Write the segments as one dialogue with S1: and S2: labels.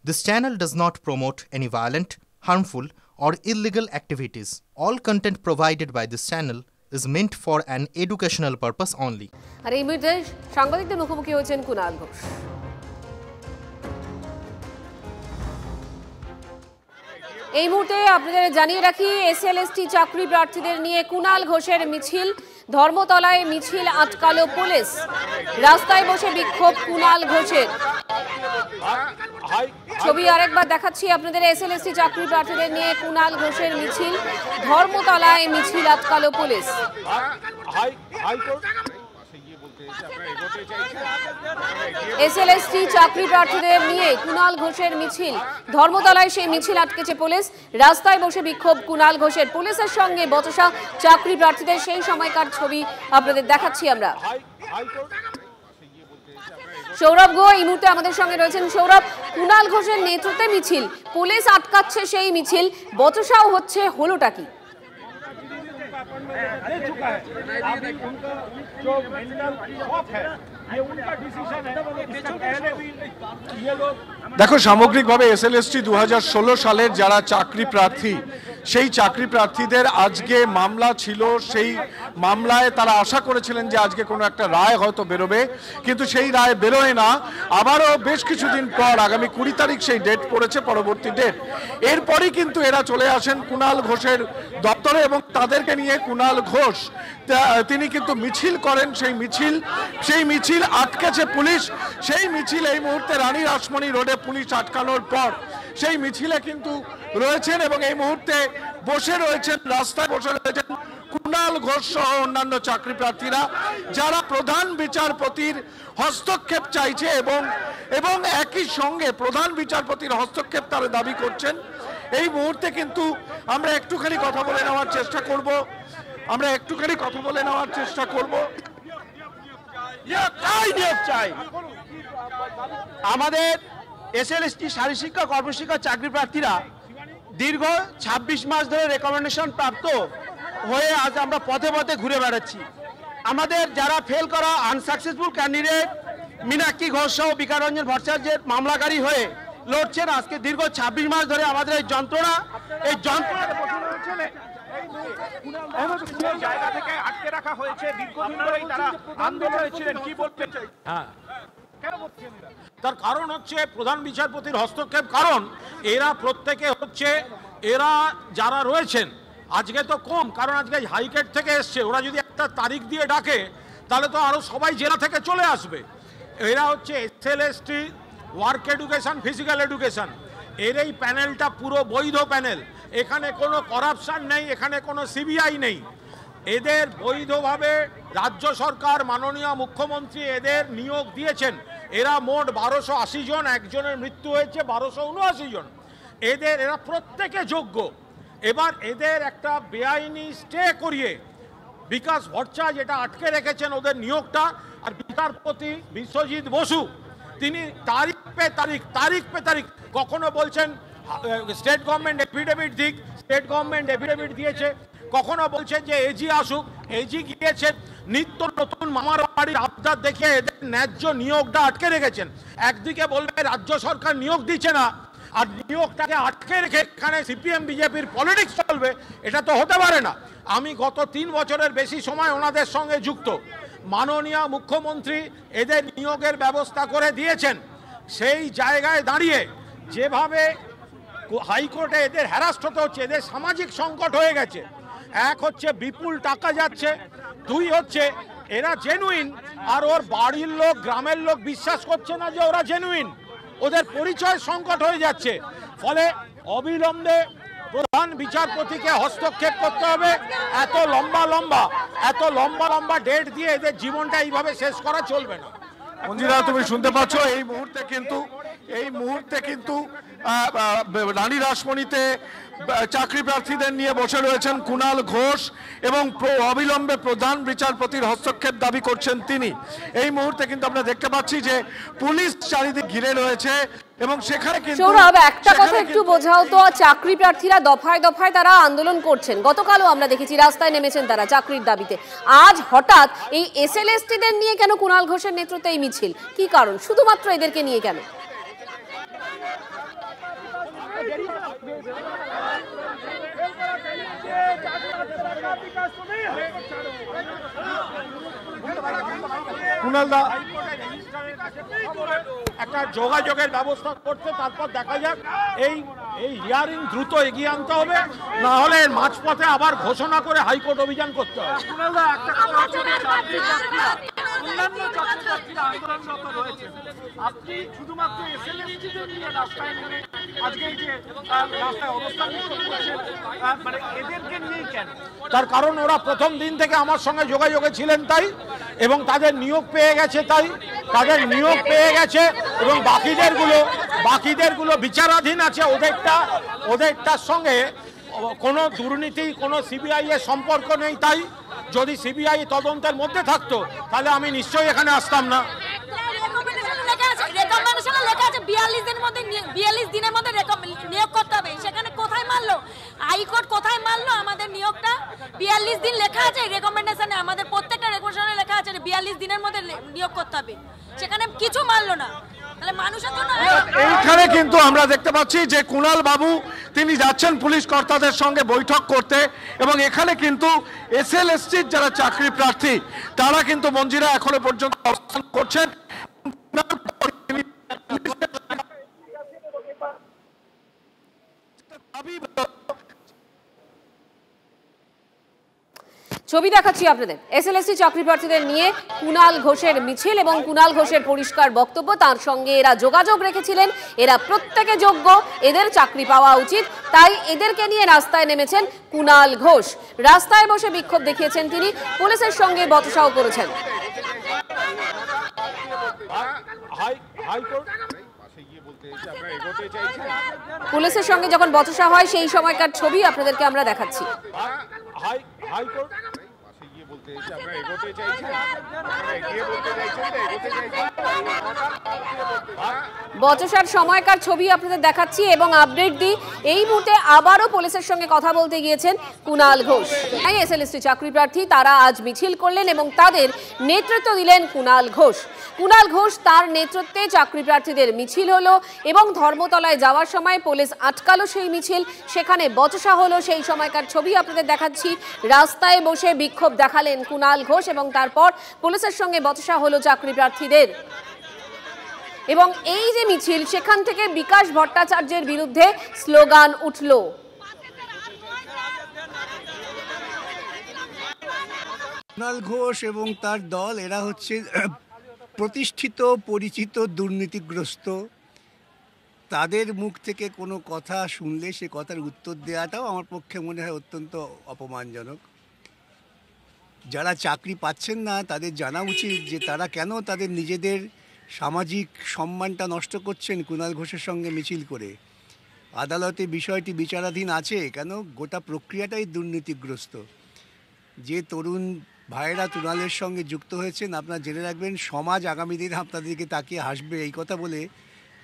S1: This channel does not promote any violent, harmful, or illegal activities. All content provided by this channel is meant for an educational purpose only.
S2: আর এই মুহূর্তে সাংবাদিকদের মুখোমুখি হয়েছেন কুণাল ঘোষ। এই মুহূর্তে আপনাদের জানিয়ে রাখি, এসএলএসটি চাকরি প্রার্থীদের নিয়ে কুণাল ঘোষের মিছিল। ধর্মতলায় মিছিল আটকালো পুলিশ। রাস্তায় বসে বিক্ষোভ কুণাল ঘোষের। ছবি আরেকবার দেখাচ্ছি আপনাদের, এসএলএসটি চাকরি প্রার্থীদের নিয়ে কুণাল ঘোষের মিছিল। ধর্মতলায় মিছিল আটকালো পুলিশ। এসএলএসটি চাকরি প্রার্থীদের নিয়ে কুণাল ঘোষের মিছিল। ধর্মতলায় সেই মিছিল আটকেছে পুলিশ। রাস্তায় বসে বিক্ষোভ কুণাল ঘোষের। পুলিশের সঙ্গে বচসা চাকরি প্রার্থীদের, সেই সময়কার ছবি আপনাদের দেখাচ্ছি আমরা। সৌরভ গো এই মুহূর্তে আমাদের সঙ্গে রয়েছেন। সৌরভ, কুণাল ঘোষের নেতৃত্বে মিছিল, পুলিশ আটকাচ্ছে সেই মিছিল, বচসাও হচ্ছে, হলোটা কি?
S3: দেখো, সামগ্রিকভাবে এসএলএসটি 2016 সালের যারা চাকরি প্রার্থী, সেই চাকরি প্রার্থীদের আজকে মামলা ছিল। সেই মামলায় তারা আশা করেছিলেন যে আজকে কোনো একটা রায় হয়তো বেরোবে, কিন্তু সেই রায় বেরোয় না। আবারও বেশ কিছুদিন পর আগামী 20 তারিখ সেই ডেট পড়েছে, পরবর্তী ডেট। এরপরই কিন্তু এরা চলে আসেন কুণাল ঘোষের দপ্তরে এবং তাদেরকে নিয়ে কুণাল ঘোষ তিনি কিন্তু মিছিল করেন। সেই মিছিল আটকেছে পুলিশ। সেই মিছিল এই মুহূর্তে রানী রাসমণি রোডে পুলিশ আটকানোর পর সেই মিছিলে কিন্তু রয়েছেন এবং এই মুহূর্তে বসে রয়েছেন, রাস্তায় বসে রয়েছেন কুণাল ঘোষ সহ অন্যান্য চাকরি প্রার্থীরা, যারা প্রধান বিচারপতির হস্তক্ষেপ চাইছে এবং একই সঙ্গে প্রধান বিচারপতির হস্তক্ষেপ তারা দাবি করছেন। এই মুহূর্তে কিন্তু আমরা একটুখানি কথা বলে নেওয়ার চেষ্টা করব।
S4: আমাদের এসএলএসটি শারীরিক শিক্ষা, কর্মশিক্ষা চাকরি প্রার্থীরা দীর্ঘ 26 মাস ধরে রেকমেন্ডেশন প্রাপ্ত হয়ে আজ আমরা পথে পথে ঘুরে বেড়াচ্ছি। আমাদের যারা ফেল করা আনসাকসেসফুল ক্যান্ডিডেট মীনাক্ষী ঘোষ সহ বিকারঞ্জন ভট্টাচার্যের মামলাকারী হয়ে লড়ছেন। আজকে দীর্ঘ 26 মাস ধরে আমাদের এই যন্ত্রণা
S5: জায়গা থেকে আটকে রাখা হয়েছে। দীর্ঘদিন ধরেই তারা আন্দোলনে ছিলেন। কি বলতে চাই?
S6: তার কারণ হচ্ছে প্রধান বিচারপতির হস্তক্ষেপ। কারণ এরা প্রত্যেকে হচ্ছে, এরা যারা রয়েছেন আজকে তো কম, কারণ আজকে হাইকোর্ট থেকে এসছে। ওরা যদি একটা তারিখ দিয়ে ডাকে তাহলে তো আরো সবাই জেলা থেকে চলে আসবে। এরা হচ্ছে SLST work education, physical education, এর এই প্যানেলটা পুরো বৈধ প্যানেল। এখানে কোনো করাপশন নেই, এখানে কোনো সিবিআই নেই। এদের বৈধভাবে রাজ্য সরকার, মাননীয় মুখ্যমন্ত্রী এদের নিয়োগ দিয়েছেন। এরা মোট 1280 জন, একজনের মৃত্যু হয়েছে 1279 জন। এরা প্রত্যেকে যোগ্য। এবার এদের একটা বেআইনি স্টে করিয়ে বিকাশ ভট্টাচার্য যেটা আটকে রেখেছেন ওদের নিয়োগটা, আর বিচারপতি বিশ্বজিৎ বসু তিনি তারিখ পে তারিখ কখনো বলছেন স্টেট গভর্নমেন্ট এফিডেভিট দিক, স্টেট গভর্নমেন্ট এফিডেভিট দিয়েছে। কখনো বলছেন যে এজি আসুক, এজি গিয়েছেন। নিত্য নতুন মামার বাড়ির আবদার দেখে এদের ন্যায্য নিয়োগটা আটকে রেখেছেন। একদিকে বলবে রাজ্য সরকার নিয়োগ দিচ্ছে না, আর নিয়োগটাকে আটকে রেখে এখানে সিপিএম বিজেপির পলিটিক্স চলবে, এটা তো হতে পারে না। আমি গত 3 বছরের বেশি সময় ওনাদের সঙ্গে যুক্ত। মাননীয় মুখ্যমন্ত্রী এদের নিয়োগের ব্যবস্থা করে দিয়েছেন। সেই জায়গায় দাঁড়িয়ে যেভাবে হাইকোর্টে এদের হ্যারাস্ট হতে হচ্ছে, এদের সামাজিক সংকট হয়ে গেছে। এক হচ্ছে বিপুল টাকা যাচ্ছে, 2 হচ্ছে এরা জেনুইন, আর ওর বাড়ির লোক, গ্রামের লোক বিশ্বাস করছে না যে ওরা জেনুইন। ওদের পরিচয় সংকট হয়ে যাচ্ছে। ফলে অবিলম্বে প্রধান বিচারপতিকে হস্তক্ষেপ করতে হবে। এত লম্বা ডেট দিয়ে এদের জীবনটা এইভাবে শেষ করা চলবে না।
S3: মঞ্জিরা, তুমি শুনতে পাচ্ছ, এই মুহূর্তে কিন্তু রানী রাসমণিতে চাকরি প্রার্থীদের নিয়ে বসে রয়েছেন কুণাল ঘোষ এবং অবিলম্বে প্রধান বিচারপতির হস্তক্ষেপ দাবি করছেন তিনি। এই মুহূর্তে কিন্তু আমরা দেখতে পাচ্ছি যে পুলিশ চারিদিকে ঘিরে রয়েছে এবং সেখানে কিন্তু
S2: সৌরভ, একটা কথা একটু বোঝাও তো, চাকরি প্রার্থীরা দফায় দফায় তারা আন্দোলন করছেন। গতকালও আমরা দেখেছি রাস্তায় নেমেছেন তারা চাকরির দাবিতে। আজ হঠাৎ এই এসএলএসটিদের নিয়ে কেন কুণাল ঘোষের নেতৃত্বে এই মিছিল? কি কারণ? শুধুমাত্র এদেরকে নিয়ে কেন?
S3: কুণালদা
S6: একটা যোগাযোগের ব্যবস্থা করতে, তারপর দেখা যাক এই হিয়ারিং দ্রুত এগিয়ে আনতে হবে, না হলে মাঝপথে আবার ঘোষণা করে হাইকোর্ট অভিযান করতে হবে।
S5: আপনি শুধুমাত্র এসএলএসটিদের নিয়ে রাস্তায় নেমে আজকে এই যে রাস্তায় অবস্থান করছেন, মানে এদেরকে নিয়েই কেন?
S6: তার কারণ ওরা প্রথম দিন থেকে আমার সঙ্গে যোগাযোগে ছিলেন তাই, এবং তাদের নিয়োগ পেয়ে গেছে তাই, তাদের নিয়োগ পেয়ে গেছে, এবং বাকিদেরগুলো বিচারাধীন আছে। ওদেরটার সঙ্গে কোনো দুর্নীতি, কোনো সিবিআই এর সম্পর্ক নেই। তাই যদি সিবিআই তদন্তের মধ্যে থাকতো তাহলে আমি নিশ্চয়ই এখানে আসতাম না।
S7: 42 দিনের মধ্যে নিয়োগ করতে হবে, সেখানে কোথায় মানলো হাইকোর্ট? কোথায় মানলো আমাদের নিয়োগটা? 42 দিন লেখা আছে রেকমেন্ডেশনে, আমাদের প্রত্যেকটা রেকমেন্ডেশনে লেখা আছে 42 দিনের মধ্যে নিয়োগ করতে হবে, সেখানে কিছু মানলো না। তাহলে মানুষের জন্য
S3: এইখানে কিন্তু আমরা দেখতে পাচ্ছি যে কুণাল বাবু তিনি যাচ্ছেন পুলিশ কর্তাদের সঙ্গে বৈঠক করতে, এবং এখানে কিন্তু এসএলএসটির যারা চাকরি প্রার্থী তারা কিন্তু মঞ্জিরা এখনো পর্যন্ত অবস্থান করছেন।
S2: ছবি দেখাচ্ছি আপনাদের। এসএলএসটি চাকরি প্রার্থীদের নিয়ে কুণাল ঘোষের মিছিল এবং কুণাল ঘোষের পরিষ্কার বক্তব্য, তার সঙ্গে এরা যোগাযোগ রেখেছিলেন, এরা প্রত্যেকে যোগ্য, এদের চাকরি পাওয়া উচিত, তাই এদেরকে নিয়ে রাস্তায় নেমেছেন কুণাল ঘোষ। রাস্তায় বসে বিক্ষোভ দেখিয়েছেন তিনি, পুলিশের সঙ্গে বচসাও করেছেন। পুলিশের সঙ্গে যখন বচসা হয় সেই সময়কার ছবি আপনাদেরকে আমরা দেখাচ্ছি। বচসার সময়কার ছবি আপনাদের দেখাচ্ছি এবং আপডেট দিই। এই মুহূর্তে আবারও পুলিশের সঙ্গে কথা বলতে গিয়েছেন কুণাল ঘোষ। এসএলএসটি চাকরি প্রার্থী তারা আজ মিছিল করলেন এবং তাদের নেতৃত্ব দিলেন কুণাল ঘোষ। কুণাল ঘোষ তার নেতৃত্বে চাকরি প্রার্থীদের মিছিল হলো এবং ধর্মতলায় যাওয়ার সময় পুলিশ আটকালো সেই মিছিল, সেখানে বচসা হলো। সেই সময়কার ছবি আপনাদের দেখাচ্ছি। রাস্তায় বসে বিক্ষোভ দেখালেন কুণাল ঘোষ এবং তারপর পুলিশের সঙ্গে বচসা হলো চাকরি প্রার্থীদের। এবং এই যে মিছিল, সেখান থেকে বিকাশ ভট্টাচার্যের বিরুদ্ধে স্লোগান উঠল।
S8: কুণাল ঘোষ এবং তার দল এরা হচ্ছে প্রতিষ্ঠিত পরিচিত দুর্নীতিগ্রস্ত। তাদের মুখ থেকে কোনো কথা শুনলে সে কথার উত্তর দেওয়াটাও আমার পক্ষে মনে হয় অত্যন্ত অপমানজনক। যারা চাকরি পাচ্ছেন না তাদের জানা উচিত যে তারা কেন তাদের নিজেদের সামাজিক সম্মানটা নষ্ট করছেন কুণাল ঘোষের সঙ্গে মিছিল করে। আদালতে বিষয়টি বিচারাধীন আছে, কেন গোটা প্রক্রিয়াটাই দুর্নীতিগ্রস্ত। যে তরুণ ভাইয়েরা কুণালের সঙ্গে যুক্ত হয়েছেন, আপনারা জেনে রাখবেন সমাজ আগামী দিনে আপনাদেরকে তাকিয়ে হাসবে এই কথা বলে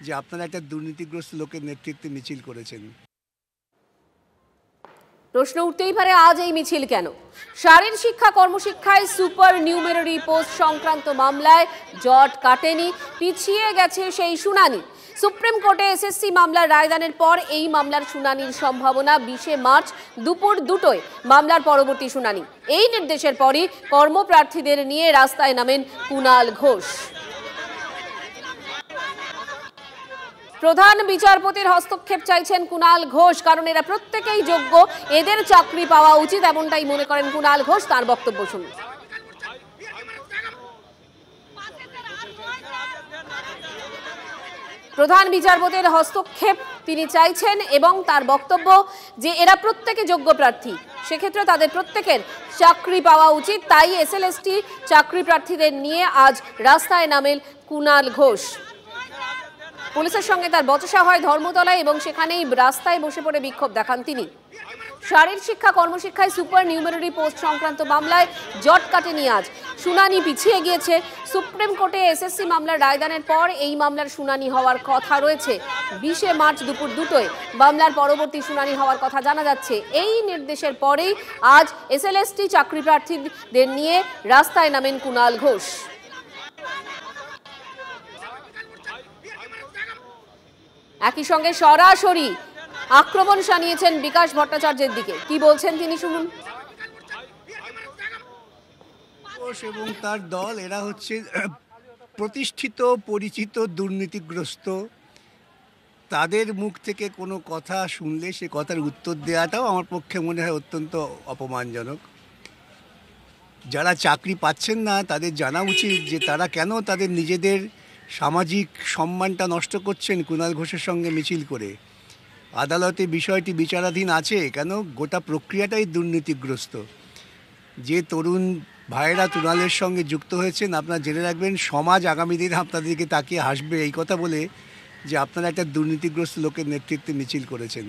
S8: যে আপনারা একটা দুর্নীতিগ্রস্ত লোকের নেতৃত্বে মিছিল করেছেন।
S2: প্রশ্ন উঠতেই পারে আজ এই মিছিল কেন? শারীর শিক্ষা কর্মশিক্ষায় সুপার নিউমেরারি পোস্ট সংক্রান্ত মামলায় জট কাটেনি, পিছিয়ে গেছে সেই শুনানি। সুপ্রিম কোর্টে এসএসসি মামলার রায়দানের পর এই মামলার শুনানির সম্ভাবনা 20 মার্চ দুপুর 2টোয় মামলার পরবর্তী শুনানি। এই নির্দেশের পরই কর্মপ্রার্থীদের নিয়ে রাস্তায় নামেন কুণাল ঘোষ। প্রধান বিচারপতির হস্তক্ষেপ চাইছেন কুণাল ঘোষ, কারণ এরা প্রত্যেকেই যোগ্য, এদের চাকরি পাওয়া উচিত, এমনটাই মনে করেন কুণাল ঘোষ। তার বক্তব্য শুনুন। প্রধান বিচারপতির হস্তক্ষেপ তিনি চাইছেন এবং তার বক্তব্য যে এরা প্রত্যেকে যোগ্য প্রার্থী, সেক্ষেত্রে তাদের প্রত্যেকের চাকরি পাওয়া উচিত, তাই এসএলএসটি চাকরি প্রার্থীদের নিয়ে আজ রাস্তায় নামেন কুণাল ঘোষ। পুলিশের সঙ্গে তার বচসা হয় ধর্মতলায় এবং সেখানেই রাস্তায় বসে পড়ে বিক্ষোভ দেখান তিনি। শারীর শিক্ষা কর্মশিক্ষায় সুপার নিউমেরারি পোস্ট সংক্রান্ত মামলায় জট কাটেনি আজ, শুনানি পিছিয়ে গিয়েছে। সুপ্রিম কোর্টে এসএসসি মামলার রায়দানের পর এই মামলার শুনানি হওয়ার কথা রয়েছে 20 মার্চ দুপুর 2টোয় মামলার পরবর্তী শুনানি হওয়ার কথা জানা যাচ্ছে। এই নির্দেশের পরেই আজ এসএলএসটি চাকরি প্রার্থীদের নিয়ে রাস্তায় নামেন কুণাল ঘোষ। একই সঙ্গে সরাসরি আক্রমণ শানিয়েছেন বিকাশ ভট্টাচার্যের দিকে। কি বলছেন তিনি শুনুন।
S8: এবং তার দল এরা হচ্ছে প্রতিষ্ঠিত পরিচিত দুর্নীতিগ্রস্ত। তাদের মুখ থেকে কোনো কথা শুনলে সে কথার উত্তর দেওয়াটাও আমার পক্ষে মনে হয় অত্যন্ত অপমানজনক। যারা চাকরি পাচ্ছেন না তাদের জানা উচিত যে তারা কেন তাদের নিজেদের সামাজিক সম্মানটা নষ্ট করছেন কুণাল ঘোষের সঙ্গে মিছিল করে। আদালতে বিষয়টি বিচারাধীন আছে কেন, গোটা প্রক্রিয়াটাই দুর্নীতিগ্রস্ত। যে তরুণ ভাইয়েরা কুণালের সঙ্গে যুক্ত হয়েছেন, আপনারা জেনে রাখবেন সমাজ আগামী দিনে আপনাদেরকে তাকিয়ে হাসবে এই কথা বলে যে আপনারা একটা দুর্নীতিগ্রস্ত লোকের নেতৃত্বে মিছিল করেছেন।